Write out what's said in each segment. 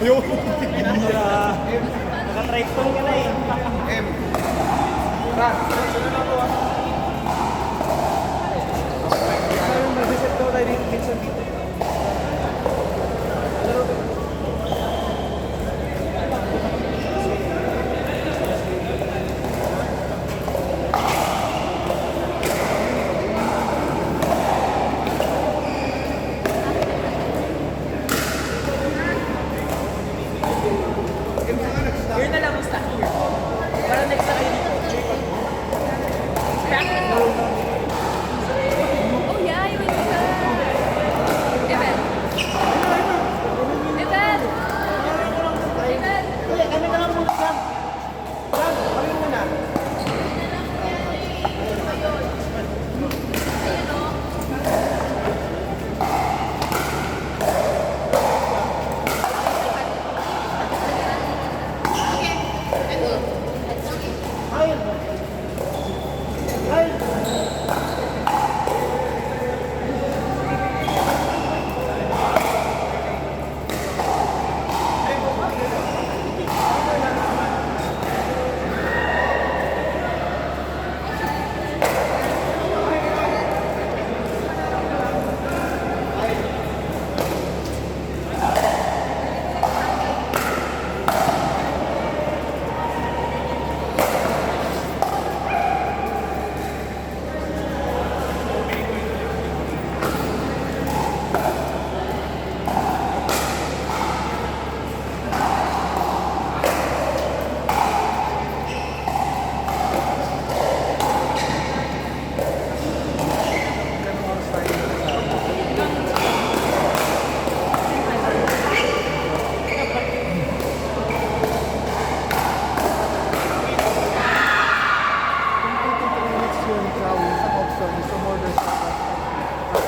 Yung... Naka-triton ka na eh. M. Sunod na po ah. Mag-visit daw tayo minsan dito. Here na lang, basta here. Para next na kayo dito. Oh yeah, you went to the event. Event! Event! Kaya kami na lang muna dyan. Dyan, kami muna.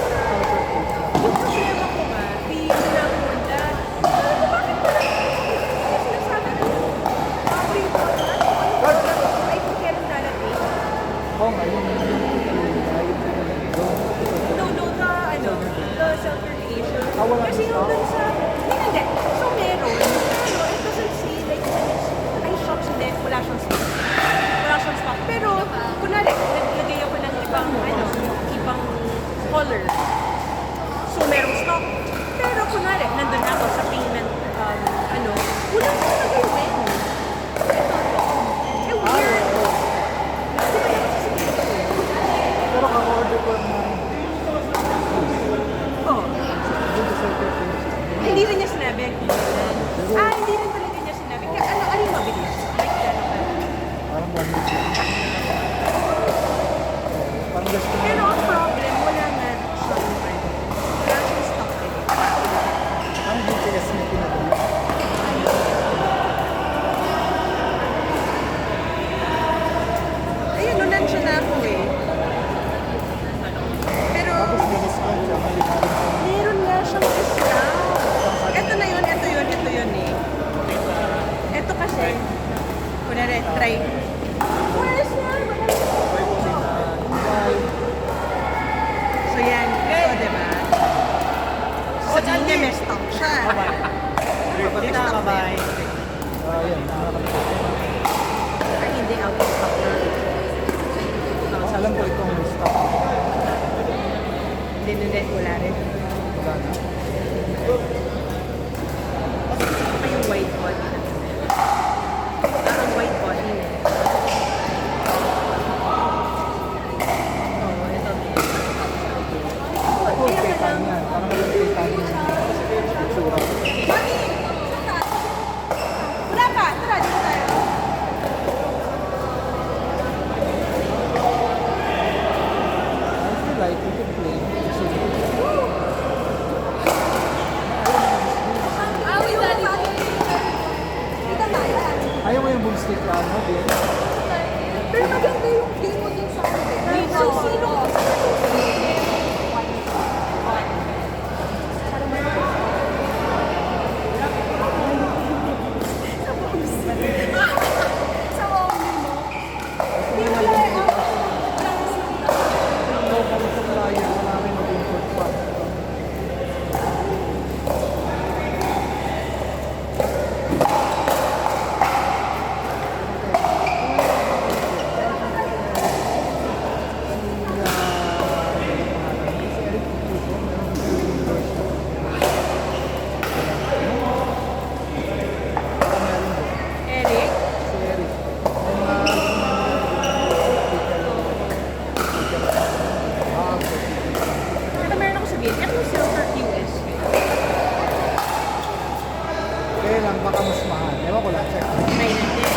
Yung problema ko nga, pili na muna. Bakit pala? Sinasabi ko, free ko na. Ay, kung kailan darating. No, the self-creation. Kasi yung dun sa, hindi. So meron, pero it doesn't say like, ay shops, hindi, wala siyang stock. Wala siyang stock. Pero, kunwari, naglagay ako ng ibang color. So merong stock. Pero kunwari, nandun ako sa payment, wala siyang nagawin. Eh, weird. Pero kaka-order ko naman. Oh. Hindi rin niya sinabi. Hindi rin talaga niya sinabi. Kaya ano yung mabilis? Like, Parang one week. Parang gusto ko. pero ang problem, wala na siyang wala siyang stock eh. Ang BTS na pinatuloy. Ayun, nandiyan na ako eh. Pero, Tapos diniscount siya. meron nga siyang discount. Ito na yun, ito yun eh. Ito kasi, kunwari, try. Where's na? So yan, ito diba? Sabihin niya may stock siya. Bye-bye. May stock Bye-bye. Ayan. Ay, hindi out of stock na. Alam ko itong stock. Hindi, wala rin. Wala na. Saka yung white body na. Ang white body na. Oo, ito. Ako, kay Tanya. Parang alam kay Tanya. Itsura. Wala pa! Tara, dito tayo. I feel like we could play. Awi na dito. Kita tayo. Ayaw mo yung boomstick na ano, din? Pero maganda yung game mo dun sa akin. So, sino? Sa only mo. Hindi mo lang Ito, kami sa flyer. Marami mag-import pa. lang, baka mas mahal. Ewan ko lang, check. Try natin.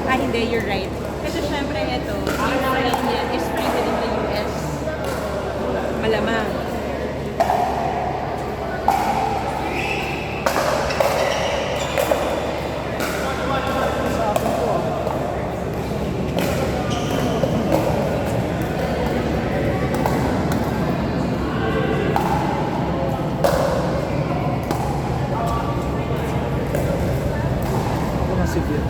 Ah, hindi, you're right. Kasi syempre ito, yung rate niya is free within the US. Malamang. Sa akin to ah. Ako na civil.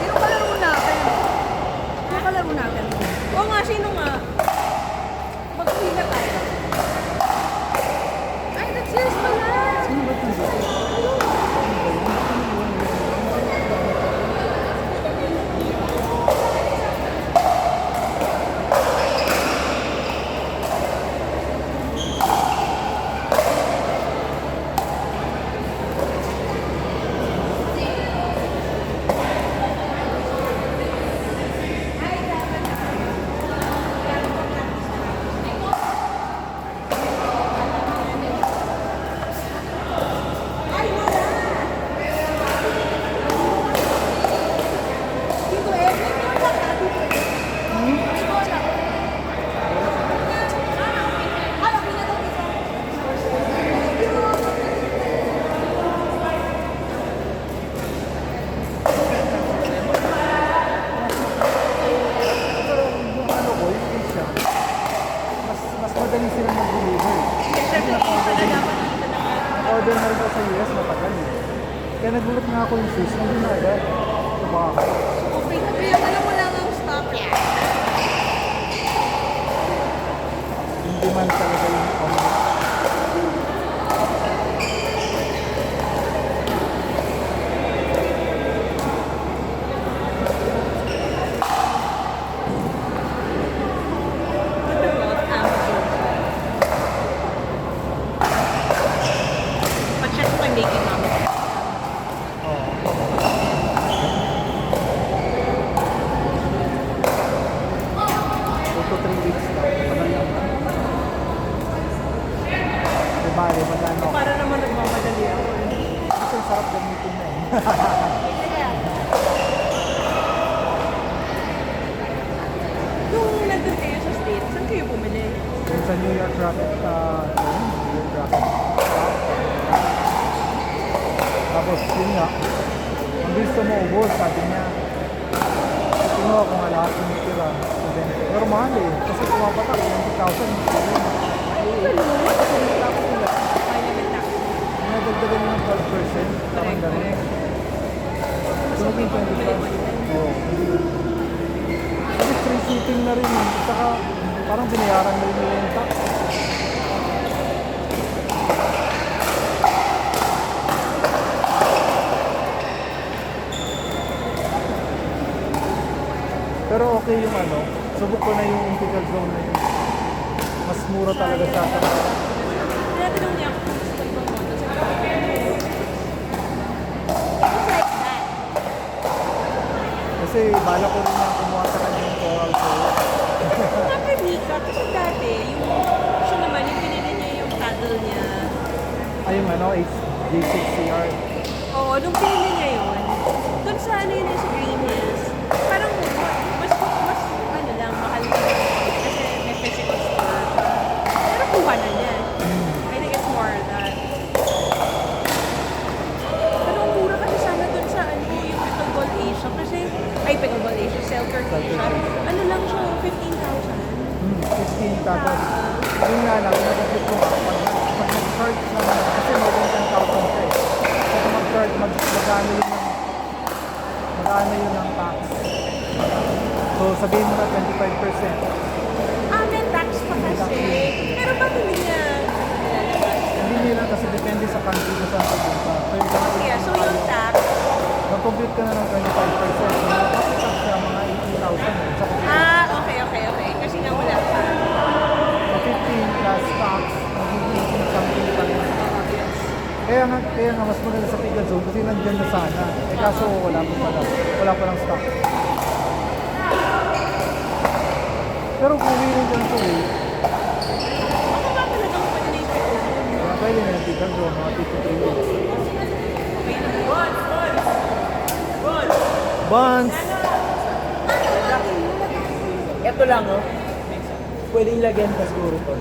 Sino kalaro natin? Sino kalaro natin? Oo nga, sino nga? Magpila tayo. Ay, that's yours pala! Sino ba ito? Dito eh, may mga bata dito eh. Dito wala. Ay, okay na daw dito. Pero yung ano ko, yung Asia, mas madali silang mag-deliver. Kasi sa Asia na dapat dito na nga. Order na rin ako sa US, matagal eh. Kaya nagulat nga ako yung Swiss, hindi na agad. Diba? Okay na kaya alam mo lang ang stock yan. Hindi man talaga yung What about Amazon? Pag-check ko kay Mickey Mouse. Oh. 2 to 3 weeks lang. Tagal lang. Diba, magkano? Para naman nagmamadali ako. Kasi ang sarap gamitin na eh. Nung nandun kayo sa States, saan kayo bumili? Yung sa New York Rocket, New York Rocket. Tapos yun nga, ang gusto mo ubos, sabi niya. Kinuha ko nga lahat yung tira. Pero mahal eh, kasi pumapatak, 20,000. Parliament tax. Nadagdagan yung 12%. Parang gano'n. So, may bumili mo din. Oo. Kasi free shipping na rin eh. Saka parang binayaran na rin nila yung tax. Pero okay yung ano, subok ko na yung integral zone na yun. Mas mura talaga sa akin. Tinatanong niya ako kung gusto ko bang moto. Sabi ko, it's like that. Kasi bala ko rin yung kumuha sa kanya yung coral ko. Siyempre, Mika, kasi dati, siya naman, yung pinili niya yung paddle niya. Ay yung ano, J6CR. Oo, nung pinili niya yun, dun sa ano yun, sa Green Hills, parang mas ano lang, mahal na kasi may physical store siya. Pero kuha na niya. I think it's more that. Pero ang mura kasi sana dun sa ano, yung Pickleball Asia kasi, ay Pickleball Asia, Selkirk Asia, ano lang siya, 15,000. 15 tapos. Yun nga lang, nag-flip ko nga. Pag nag-charge na, kasi more than 10,000 ka eh. So kung mag-charge, magkano yun ng tax. So sabihin mo na 25%. Ah, may tax pa kasi. Pero ba't hindi niya nilalabas? Hindi nila kasi depende sa country kung saan pagpunta. So yung Okay, so yung tax, mag-compute ka na ng 25%. So makapitax siya mga 80,000 eh. Sa ah, nandyan na sana. Eh kaso wala pa pala. Wala pa lang stock. Pero kung uwi rin dyan ito eh. Ako ba talagang pwede na yung Kaya pwede na yung tigan doon, mga 53 weeks. Buns! Ito lang, oh. Pwede ilagyan pa siguro to.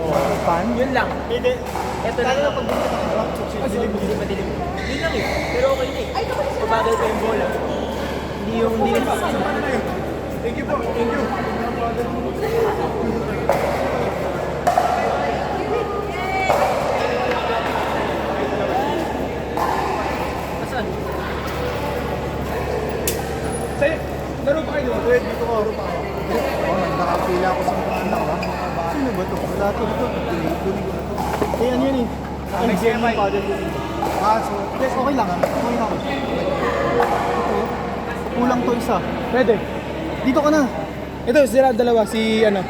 Oh, pan? Yun lang. Hindi. Ito lang. Lalo pag hindi madilim. Yun lang eh. Pero okay na eh. Pabagal pa yung bola. Hindi yung hindi yung Thank you po. Thank you. Asan? Sa'yo, laro pa kayo? Wait, dito ko. Laro pa ako. Oo, nakapila ako sa mga anak ha. Sino ba ito? Wala ito ito. Tuloy ko na ito. Eh, ano yun eh? Ang gaming paddle yun eh. So, yes, okay lang ha. Okay lang. Ito. Kulang to isa. Pwede. Dito ka na. Ito, sila dalawa. Si ano?